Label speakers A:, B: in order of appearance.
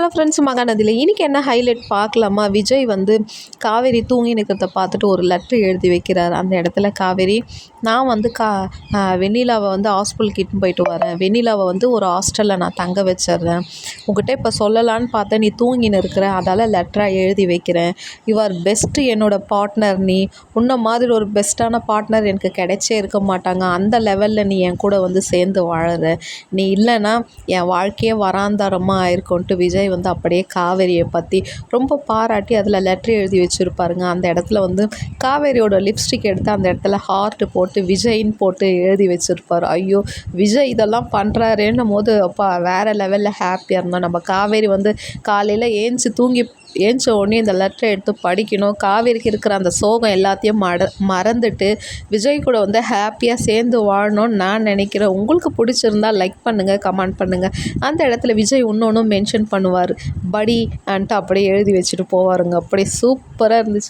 A: Hello friends, மகாநதியில் இன்றைக்கி என்ன highlight பார்க்கலாமா? விஜய் வந்து காவேரி தூங்கி நிற்கிறத பார்த்துட்டு ஒரு லெட்ரு எழுதி வைக்கிறார். அந்த இடத்துல காவேரி, நான் வந்து வெண்ணிலாவை வந்து ஹாஸ்பிட்டலுக்கு இட்டுன்னு போயிட்டு வரேன். வெண்ணிலாவை வந்து ஒரு ஹாஸ்டலில் நான் தங்க வச்சிட்றேன். உங்கள்கிட்ட இப்போ சொல்லலான்னு பார்த்தேன், நீ தூங்கின்னு இருக்கிற, அதால் லெட்டராக எழுதி வைக்கிறேன். யுவர் பெஸ்ட்டு, என்னோடய பார்ட்னர் நீ. உன்ன மாதிரி ஒரு பெஸ்ட்டான பார்ட்னர் எனக்கு கிடைச்சே இருக்க மாட்டாங்க. அந்த லெவலில் நீ என் கூட வந்து சேர்ந்து வாழற. நீ இல்லைன்னா என் வாழ்க்கையே வராந்தாரமாக ஆயிருக்கும்ன்ட்டு விஜய் வந்து அப்படியே காவேரியை பற்றி ரொம்ப பாராட்டி அதில் லெட்ரு எழுதி வச்சுருப்பாருங்க. அந்த இடத்துல வந்து காவேரியோட லிப்ஸ்டிக் எடுத்து அந்த இடத்துல ஹார்ட்டு போட்டு விஜய்ன்னு போட்டு எழுதி வச்சுருப்பார். ஐயோ, விஜய் இதெல்லாம் பண்ணுறாருன்னும் போது அப்பா வேறு லெவலில் ஹாப்பியாக இருந்தோம். நம்ம காவேரி வந்து காலையில் ஏஞ்ச உடனே இந்த லெட்டரை எடுத்து படிக்கணும். காவேரிக்கு இருக்கிற அந்த சோகம் எல்லாத்தையும் மறந்துட்டு விஜய் கூட வந்து ஹாப்பியாக சேர்ந்து வாழணும்னு நான் நினைக்கிறேன். உங்களுக்கு பிடிச்சிருந்தால் லைக் பண்ணுங்கள், கமெண்ட் பண்ணுங்கள். அந்த இடத்துல விஜய் இன்னொன்றும் மென்ஷன் பண்ணுவார், படி அப்படியே எழுதி வச்சுட்டு போவாருங்க. அப்படியே சூப்பராக இருந்துச்சு.